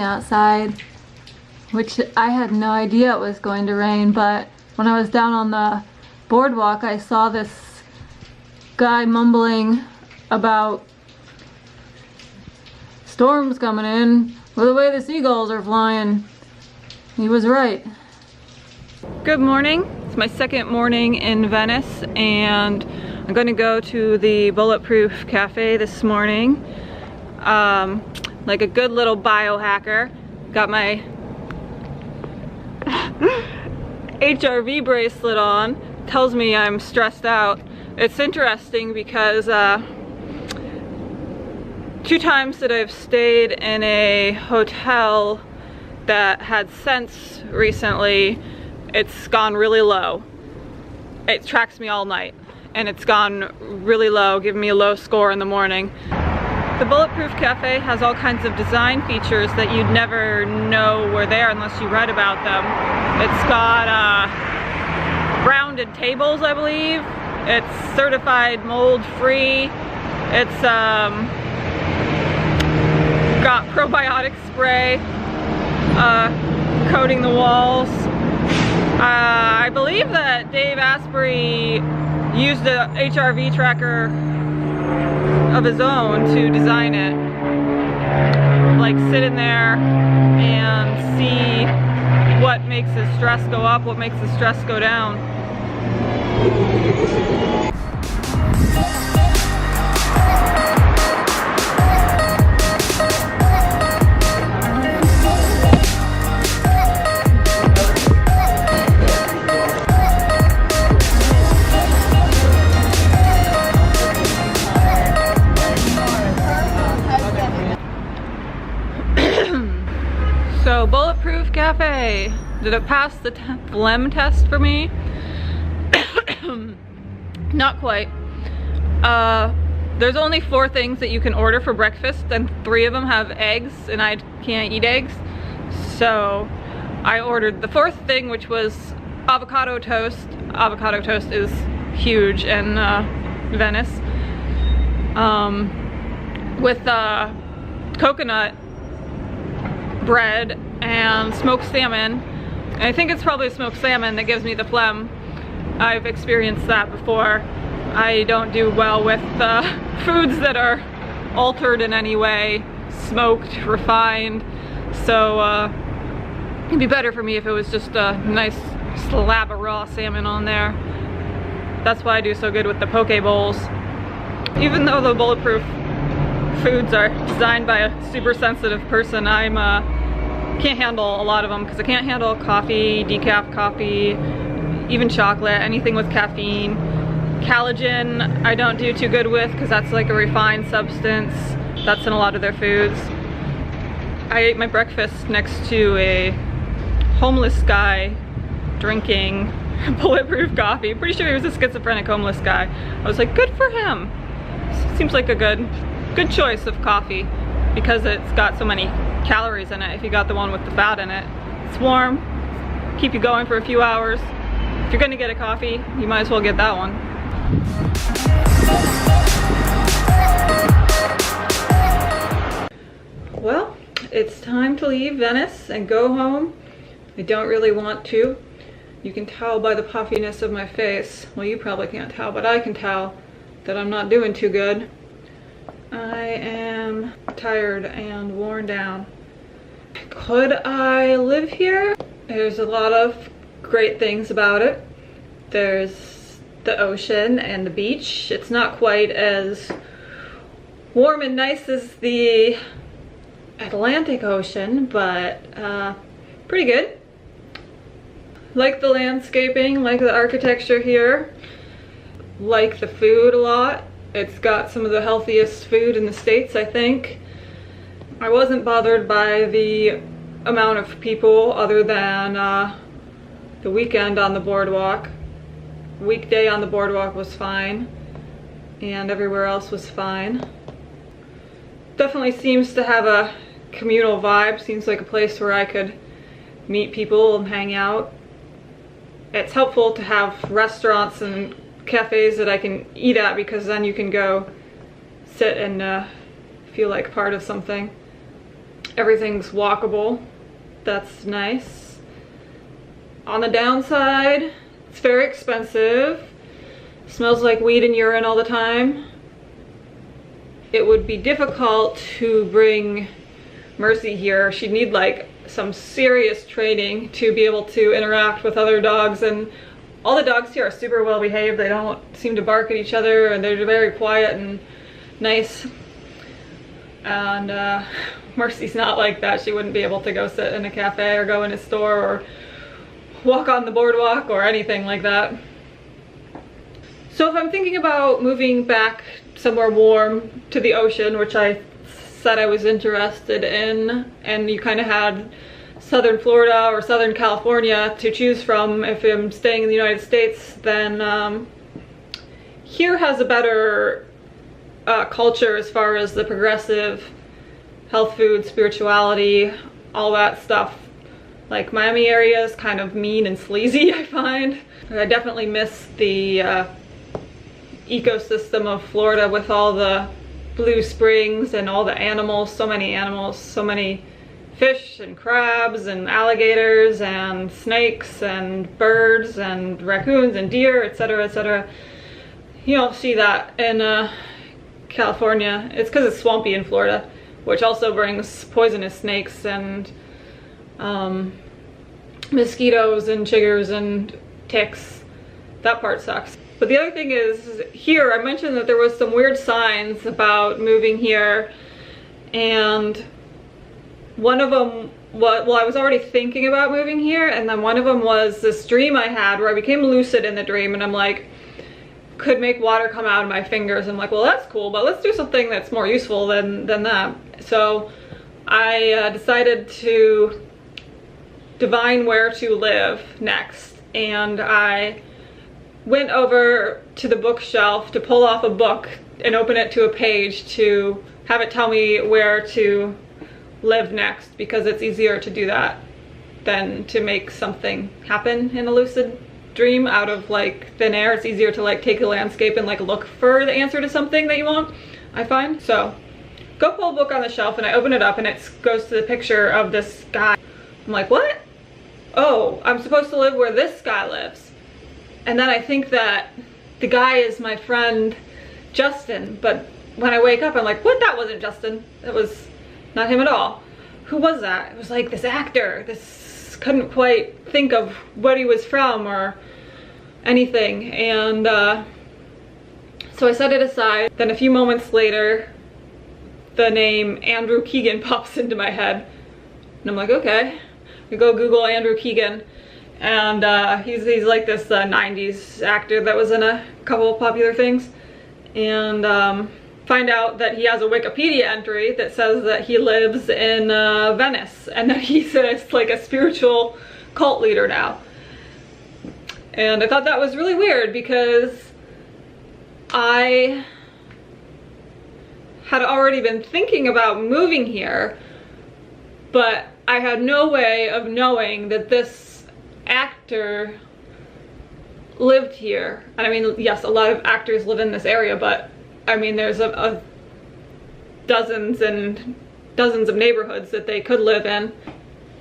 outside, which I had no idea it was going to rain, but when I was down on the boardwalk, I saw this guy mumbling about storms coming in with the way the seagulls are flying. He was right. Good morning. It's my second morning in Venice, and I'm going to go to the Bulletproof Cafe this morning. Like a good little biohacker. Got my HRV bracelet on. Tells me I'm stressed out. It's interesting because 2 times that I've stayed in a hotel that had scents recently, it's gone really low. It tracks me all night, and it's gone really low, giving me a low score in the morning. The Bulletproof Cafe has all kinds of design features that you'd never know were there unless you read about them. It's got rounded tables, I believe. It's certified mold free. It's got probiotic spray coating the walls. I believe that Dave Asprey used a HRV tracker of his own to design it. Like, sit in there and see what makes his stress go up, what makes his stress go down. So, Bulletproof Cafe, did it pass the phlegm test for me? Not quite. There's only 4 things that you can order for breakfast, and 3 of them have eggs, and I can't eat eggs. So I ordered the 4th thing, which was avocado toast. Avocado toast is huge in Venice. With coconut bread and smoked salmon. And I think it's probably smoked salmon that gives me the phlegm. I've experienced that before. I don't do well with foods that are altered in any way, smoked, refined. So it'd be better for me if it was just a nice slab of raw salmon on there. That's why I do so good with the poke bowls. Even though the Bulletproof foods are designed by a super sensitive person, can't handle a lot of them because I can't handle coffee, decaf coffee, even chocolate, anything with caffeine. Collagen I don't do too good with because that's like a refined substance. That's in a lot of their foods. I ate my breakfast next to a homeless guy drinking Bulletproof coffee. Pretty sure he was a schizophrenic homeless guy. I was like, good for him. Seems like a good choice of coffee because it's got so many calories in it if you got the one with the fat in it. It's warm, keep you going for a few hours. If you're gonna get a coffee, you might as well get that one. Well, it's time to leave Venice and go home. I don't really want to. You can tell by the puffiness of my face. Well, you probably can't tell, but I can tell that I'm not doing too good. I am tired and worn down. Could I live here? There's a lot of great things about it. There's the ocean and the beach. It's not quite as warm and nice as the Atlantic Ocean, but pretty good. Like the landscaping, like the architecture here, like the food a lot. It's got some of the healthiest food in the States, I think. I wasn't bothered by the amount of people other than the weekend on the boardwalk. Weekday on the boardwalk was fine, and everywhere else was fine. Definitely seems to have a communal vibe. Seems like a place where I could meet people and hang out. It's helpful to have restaurants and cafes that I can eat at, because then you can go sit and feel like part of something. everything's walkable. That's nice. On the downside, it's very expensive. Smells like weed and urine all the time. It would be difficult to bring Mercy here. She'd need like some serious training to be able to interact with other dogs, and all the dogs here are super well behaved. They don't seem to bark at each other, and they're very quiet and nice. And Mercy's not like that. She wouldn't be able to go sit in a cafe or go in a store or walk on the boardwalk or anything like that. So if I'm thinking about moving back somewhere warm to the ocean, which I said I was interested in, and you kind of had southern Florida or southern California to choose from if I'm staying in the United States, then here has a better culture as far as the progressive health food, spirituality, all that stuff. Like Miami area is kind of mean and sleazy, I find. I definitely miss the ecosystem of Florida with all the blue springs and all the animals, so many fish and crabs and alligators and snakes and birds and raccoons and deer, etc., etc. You don't see that in California. It's because it's swampy in Florida, which also brings poisonous snakes and mosquitoes and chiggers and ticks. That part sucks. But the other thing is, here I mentioned that there was some weird signs about moving here, and one of them, well, I was already thinking about moving here, and then one of them was this dream I had where I became lucid in the dream, and I'm like, could make water come out of my fingers. I'm like, well, that's cool, but let's do something that's more useful than that. So I decided to divine where to live next, and I went over to the bookshelf to pull off a book and open it to a page to have it tell me where to live next, because it's easier to do that than to make something happen in a lucid dream out of like thin air. It's easier to like take a landscape and like look for the answer to something that you want, I find. So go pull a book on the shelf, and I open it up and it goes to the picture of this guy. I'm like, what? Oh, I'm supposed to live where this guy lives. And then I think that the guy is my friend Justin, but when I wake up I'm like, what? That wasn't Justin. That was not him at all. Who was that? It was like this actor. This couldn't quite think of what he was from or anything. And so I set it aside. Then a few moments later, the name Andrew Keegan pops into my head. And I'm like, okay. I go Google Andrew Keegan. And he's like this 90s actor that was in a couple of popular things. And find out that he has a Wikipedia entry that says that he lives in Venice, and that he's like a spiritual cult leader now. And I thought that was really weird, because I had already been thinking about moving here, but I had no way of knowing that this actor lived here. And I mean, yes, a lot of actors live in this area, but I mean, there's dozens and dozens of neighborhoods that they could live in.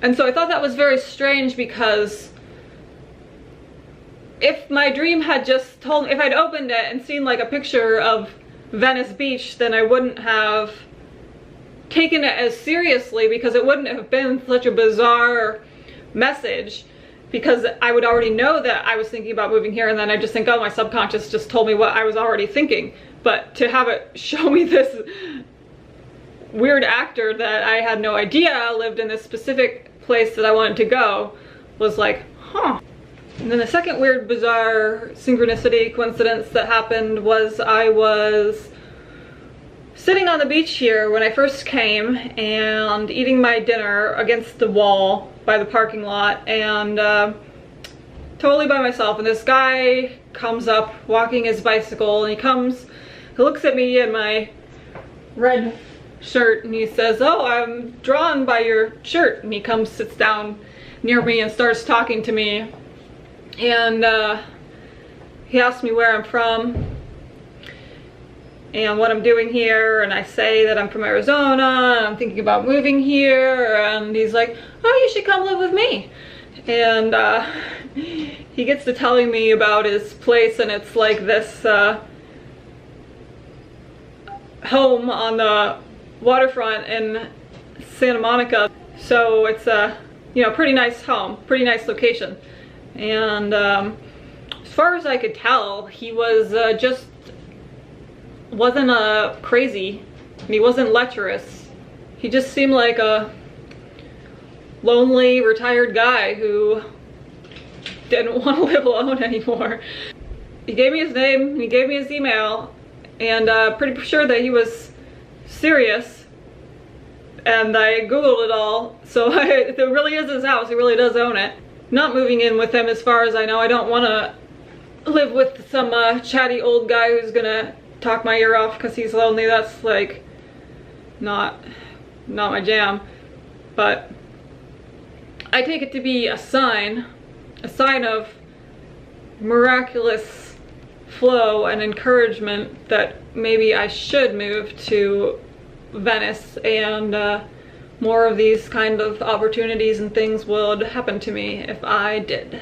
And so I thought that was very strange, because if my dream had just told me, if I'd opened it and seen like a picture of Venice Beach, then I wouldn't have taken it as seriously, because it wouldn't have been such a bizarre message, because I would already know that I was thinking about moving here, and then I just think, oh, my subconscious just told me what I was already thinking. But to have it show me this weird actor that I had no idea lived in this specific place that I wanted to go was like, huh. And then the second weird, bizarre synchronicity coincidence that happened was I was sitting on the beach here when I first came and eating my dinner against the wall by the parking lot, and totally by myself, and this guy comes up walking his bicycle, and he looks at me in my red shirt, and he says, oh, I'm drawn by your shirt. And he comes, sits down near me and starts talking to me, and he asked me where I'm from. and what I'm doing here, and I say that I'm from Arizona and I'm thinking about moving here, and he's like, oh, you should come live with me. And he gets to telling me about his place, and it's like this home on the waterfront in Santa Monica. So it's a, you know, pretty nice home, pretty nice location. And as far as I could tell, he was wasn't crazy, and he wasn't lecherous. He just seemed like a lonely retired guy who didn't want to live alone anymore. He gave me his name, he gave me his email, and pretty sure that he was serious. And I googled it all, so it really is his house. He really does own it. Not moving in with him as far as I know. I don't want to live with some chatty old guy who's gonna talk my ear off because he's lonely. That's like not my jam. But I take it to be a sign of miraculous flow and encouragement that maybe I should move to Venice, and more of these kind of opportunities and things would happen to me if I did.